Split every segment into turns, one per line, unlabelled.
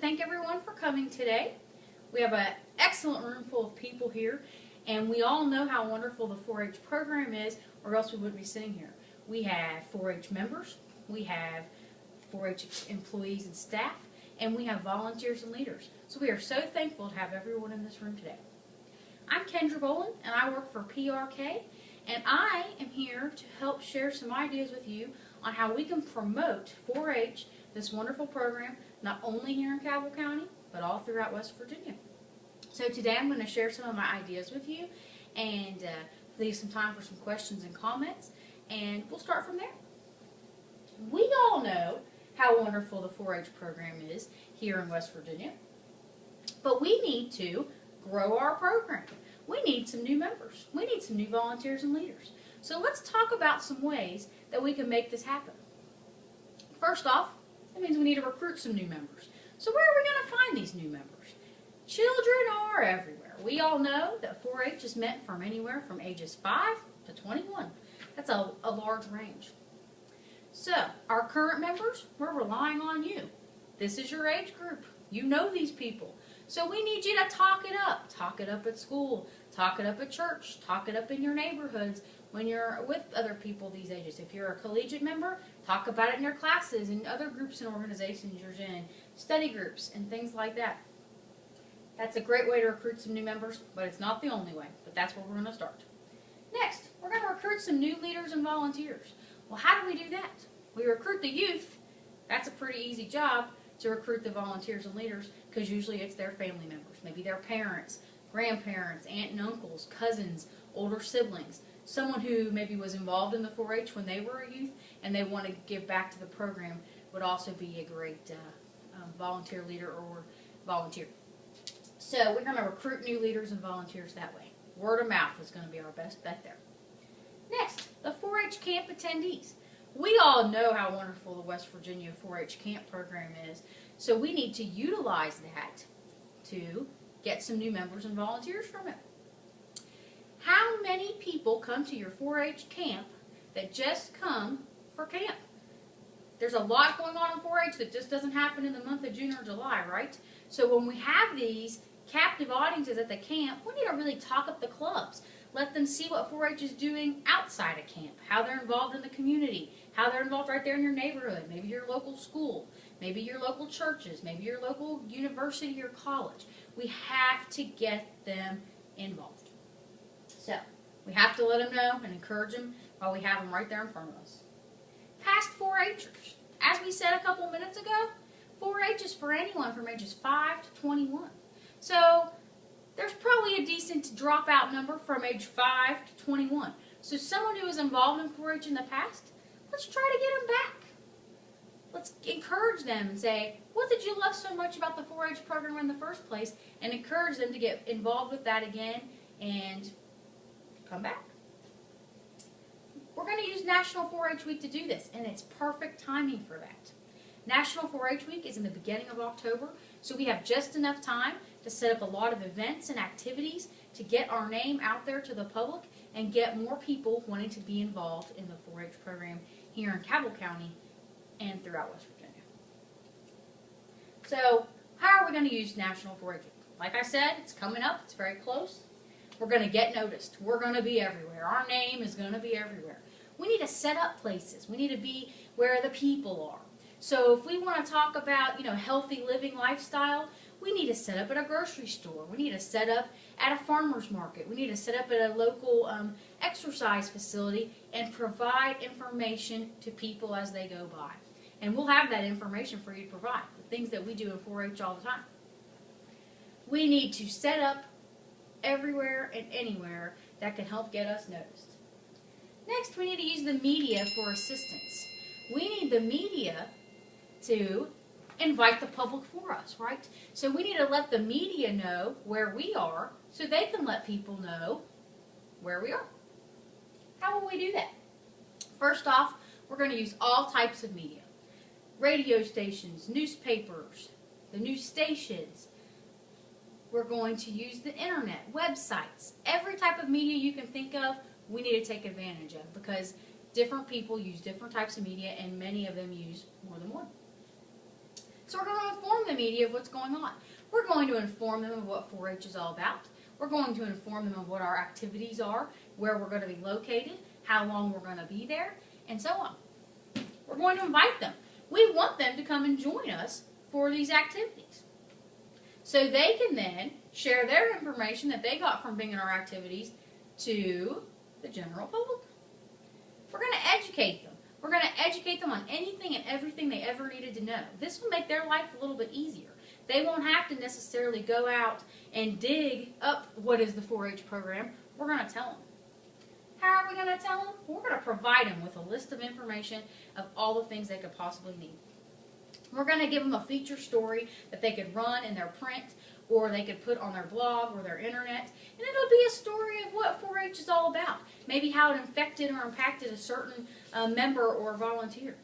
thank everyone for coming today. We have an excellent room full of people here, and we all know how wonderful the 4-H program is, or else we wouldn't be sitting here. We have 4-H members, we have 4-H employees and staff, and we have volunteers and leaders. So we are so thankful to have everyone in this room today. I'm Kendra Boland, and I work for PRK, and I am here to help share some ideas with you on how we can promote 4-H, this wonderful program, not only here in Cabell County, but all throughout West Virginia. So today I'm going to share some of my ideas with you and leave some time for some questions and comments, and we'll start from there. We all know how wonderful the 4-H program is here in West Virginia, but we need to grow our program. We need some new members. We need some new volunteers and leaders. So let's talk about some ways that we can make this happen. First off, that means we need to recruit some new members. So where are we going to find these new members? Children are everywhere. We all know that 4-H is meant from anywhere from ages 5 to 21. That's a large range. So our current members, we're relying on you. This is your age group. You know these people. So we need you to talk it up. Talk it up at school. Talk it up at church. Talk it up in your neighborhoods when you're with other people these ages. If you're a collegiate member, talk about it in your classes and other groups and organizations you're in, study groups and things like that. That's a great way to recruit some new members, but it's not the only way, but that's where we're going to start. Next, we're going to recruit some new leaders and volunteers. Well, how do we do that? We recruit the youth. That's a pretty easy job to recruit the volunteers and leaders because usually it's their family members, maybe their parents, grandparents, aunt and uncles, cousins, older siblings, someone who maybe was involved in the 4-H when they were a youth and they want to give back to the program would also be a great volunteer leader or volunteer. So we're going to recruit new leaders and volunteers that way. Word of mouth is going to be our best bet there. Next, the 4-H camp attendees. We all know how wonderful the West Virginia 4-H camp program is, so we need to utilize that to get some new members and volunteers from it. How many people come to your 4-H camp that just come for camp? There's a lot going on in 4-H that just doesn't happen in the month of June or July, right? So when we have these captive audiences at the camp, we need to really talk up the clubs. Let them see what 4-H is doing outside of camp, how they're involved in the community, how they're involved right there in your neighborhood, maybe your local school, maybe your local churches, maybe your local university or college. We have to get them involved. So we have to let them know and encourage them while we have them right there in front of us. Past 4-Hers. As we said a couple minutes ago, 4-H is for anyone from ages 5 to 21. So there's probably a decent dropout number from age 5 to 21. So someone who was involved in 4-H in the past, let's try to get them back. Let's encourage them and say, what did you love so much about the 4-H program in the first place? And encourage them to get involved with that again and come back. We're going to use National 4-H Week to do this, and it's perfect timing for that. National 4-H Week is in the beginning of October, so we have just enough time to set up a lot of events and activities to get our name out there to the public and get more people wanting to be involved in the 4-H program here in Cabell County and throughout West Virginia. So, how are we going to use National 4-H Week? Like I said, it's coming up. It's very close. We're going to get noticed. We're going to be everywhere. Our name is going to be everywhere. We need to set up places. We need to be where the people are. So if we want to talk about, healthy living lifestyle, we need to set up at a grocery store. We need to set up at a farmer's market. We need to set up at a local exercise facility and provide information to people as they go by. And we'll have that information for you to provide, the things that we do in 4-H all the time. We need to set up everywhere and anywhere that can help get us noticed. Next, we need to use the media for assistance. We need the media to invite the public for us, right? So we need to let the media know where we are so they can let people know where we are. How will we do that? First off, we're going to use all types of media. Radio stations, newspapers, the news stations. We're going to use the internet, websites, every type of media you can think of, we need to take advantage of because different people use different types of media and many of them use more than one. So we're going to inform the media of what's going on. We're going to inform them of what 4-H is all about. We're going to inform them of what our activities are, where we're going to be located, how long we're going to be there, and so on. We're going to invite them. We want them to come and join us for these activities. So they can then share their information that they got from being in our activities to the general public. We're going to educate them. We're going to educate them on anything and everything they ever needed to know. This will make their life a little bit easier. They won't have to necessarily go out and dig up what is the 4-H program. We're going to tell them. How are we going to tell them? We're going to provide them with a list of information of all the things they could possibly need. We're going to give them a feature story that they could run in their print, or they could put on their blog or their internet, and it'll be a story of what 4-H is all about. Maybe how it affected or impacted a certain member or volunteer.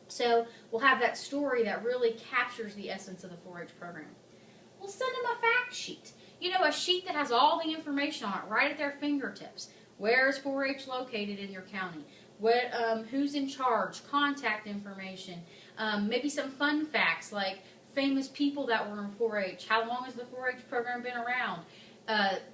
So we'll have that story that really captures the essence of the 4-H program. We'll send them a fact sheet. You know, a sheet that has all the information on it right at their fingertips. Where is 4-H located in your county? Who's in charge? Contact information. Maybe some fun facts like famous people that were in 4-H. How long has the 4-H program been around?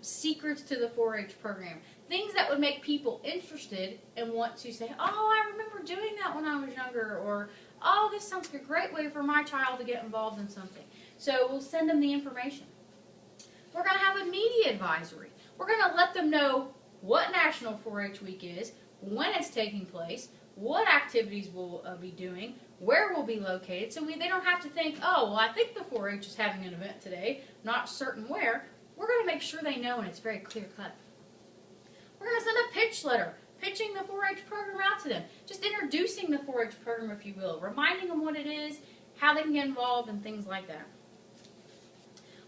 Secrets to the 4-H program. Things that would make people interested and want to say, oh, I remember doing that when I was younger, or oh, this sounds like a great way for my child to get involved in something. So we'll send them the information. We're going to have a media advisory. We're going to let them know what National 4-H Week is, when it's taking place, what activities we'll be doing, where we'll be located, so they don't have to think, oh, well, I think the 4-H is having an event today, not certain where. We're going to make sure they know, and it's very clear-cut. We're going to send a pitch letter, pitching the 4-H program out to them, just introducing the 4-H program, if you will, reminding them what it is, how they can get involved, and things like that.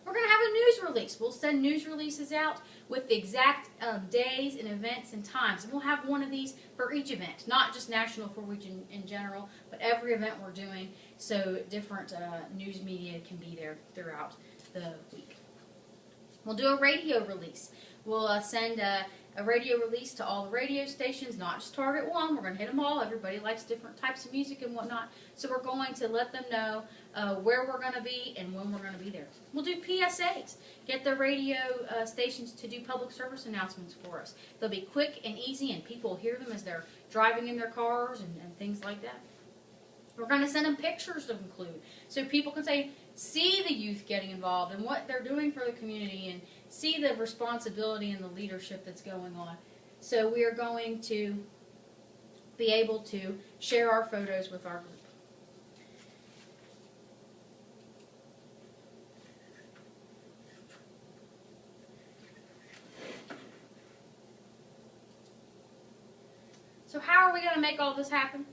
We're going to have a news release. We'll send news releases out with the exact days and events and times. And we'll have one of these for each event, not just National 4-H in general, but every event we're doing, so different news media can be there throughout the week. We'll do a radio release. We'll send a radio release to all the radio stations, not just Target One. We're going to hit them all. Everybody likes different types of music and whatnot. So we're going to let them know where we're going to be and when we're going to be there. We'll do PSAs. Get the radio stations to do public service announcements for us. They'll be quick and easy, and people will hear them as they're driving in their cars and things like that. We're going to send them pictures to include, so people can see the youth getting involved and what they're doing for the community, and see the responsibility and the leadership that's going on. So we are going to be able to share our photos with our group. So how are we going to make all this happen?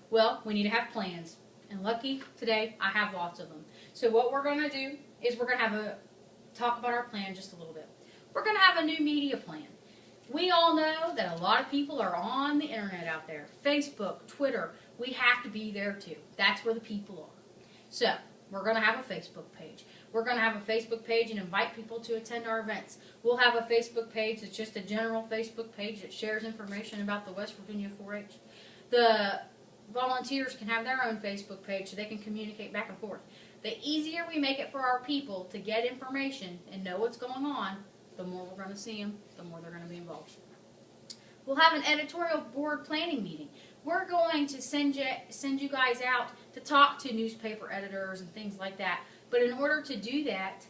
Well, we need to have plans. And lucky today, I have lots of them. So what we're going to do is we're going to talk about our plan just a little bit. We're going to have a new media plan. We all know that a lot of people are on the internet out there. Facebook, Twitter, we have to be there too. That's where the people are. So we're going to have a Facebook page. We're going to have a Facebook page and invite people to attend our events. We'll have a Facebook page that's just a general Facebook page that shares information about the West Virginia 4-H. The volunteers can have their own Facebook page so they can communicate back and forth. The easier we make it for our people to get information and know what's going on, the more we're going to see them, the more they're going to be involved. We'll have an editorial board planning meeting. We're going to send you guys out to talk to newspaper editors and things like that. But in order to do that,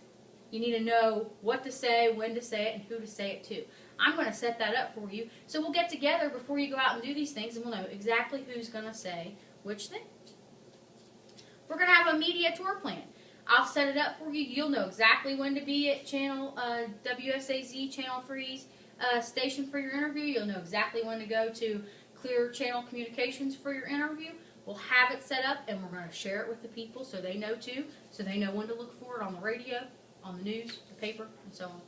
you need to know what to say, when to say it, and who to say it to. I'm going to set that up for you. So we'll get together before you go out and do these things, and we'll know exactly who's going to say which thing. We're going to have a media tour plan. I'll set it up for you. You'll know exactly when to be at channel WSAZ, Channel 3's station for your interview. You'll know exactly when to go to Clear Channel Communications for your interview. We'll have it set up, and we're going to share it with the people so they know too, so they know when to look for it on the radio, on the news, the paper, and so on.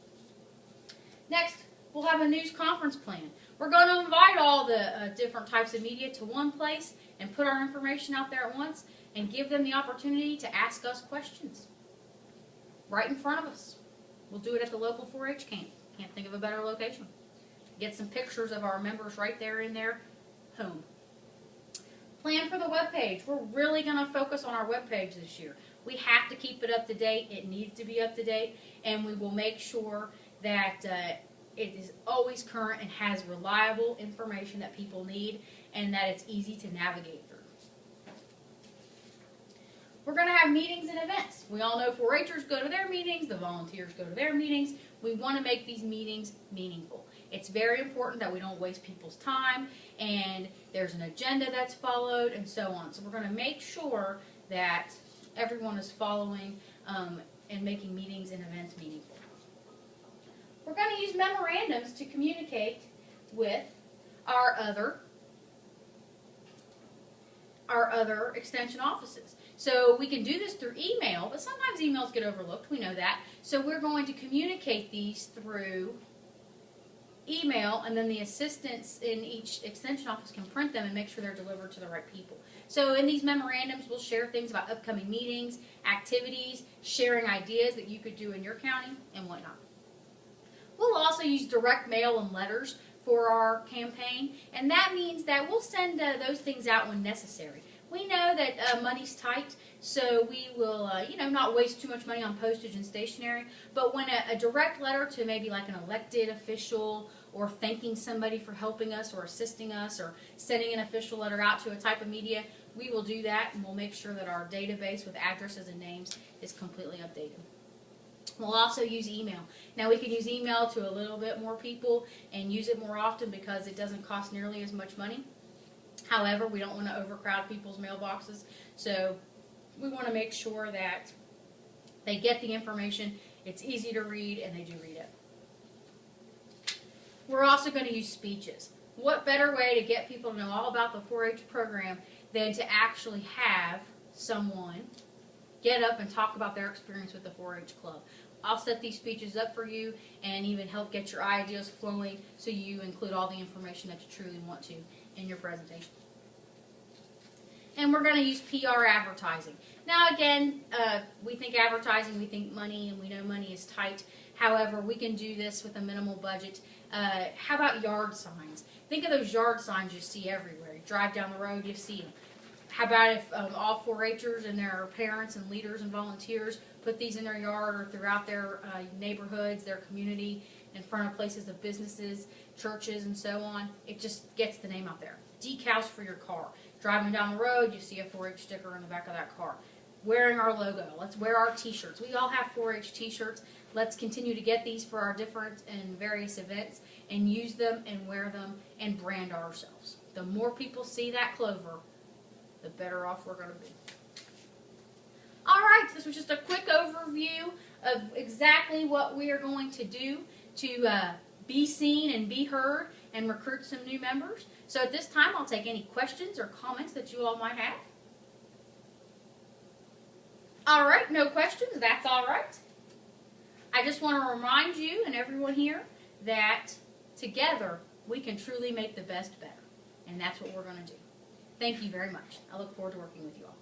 Next, we'll have a news conference plan. We're going to invite all the different types of media to one place and put our information out there at once and give them the opportunity to ask us questions right in front of us. We'll do it at the local 4-H camp. Can't think of a better location. Get some pictures of our members right there in their home. Plan plan for the webpage. We're really going to focus on our webpage this year. We have to keep it up to date. It needs to be up to date, and we will make sure that it is always current and has reliable information that people need and that it's easy to navigate through. We're going to have meetings and events. We all know 4-Hers go to their meetings, the volunteers go to their meetings. We want to make these meetings meaningful. It's very important that we don't waste people's time and there's an agenda that's followed and so on. So we're going to make sure that everyone is following and making meetings and events meaningful. We're going to use memorandums to communicate with our other extension offices. So we can do this through email, but sometimes emails get overlooked. We know that. So we're going to communicate these through email, and then the assistants in each extension office can print them and make sure they're delivered to the right people. So in these memorandums, we'll share things about upcoming meetings, activities, sharing ideas that you could do in your county, and whatnot. We'll also use direct mail and letters for our campaign, and that means that we'll send those things out when necessary. We know that money's tight, so we will, not waste too much money on postage and stationery. But when a direct letter to maybe like an elected official, or thanking somebody for helping us or assisting us, or sending an official letter out to a type of media, we will do that, and we'll make sure that our database with addresses and names is completely updated. We'll also use email. Now we can use email to a little bit more people and use it more often because it doesn't cost nearly as much money. However, we don't want to overcrowd people's mailboxes, so we want to make sure that they get the information, it's easy to read, and they do read it. We're also going to use speeches. What better way to get people to know all about the 4-H program than to actually have someone get up and talk about their experience with the 4-H club. I'll set these speeches up for you and even help get your ideas flowing so you include all the information that you truly want to in your presentation. And we're going to use PR advertising. Now again, we think advertising, we think money, and we know money is tight. However, we can do this with a minimal budget. How about yard signs? Think of those yard signs you see everywhere. You drive down the road, you see them. How about if all 4-Hers and their parents and leaders and volunteers put these in their yard or throughout their neighborhoods, their community, in front of places of businesses, churches, and so on. It just gets the name out there. Decals for your car. Driving down the road, you see a 4-H sticker on the back of that car. Wearing our logo. Let's wear our t-shirts. We all have 4-H t-shirts. Let's continue to get these for our different and various events and use them and wear them and brand ourselves. The more people see that clover, the better off we're going to be. Alright, this was just a quick overview of exactly what we are going to do to be seen and be heard and recruit some new members. So at this time, I'll take any questions or comments that you all might have. Alright, no questions, that's alright. I just want to remind you and everyone here that together we can truly make the best better. And that's what we're going to do. Thank you very much. I look forward to working with you all.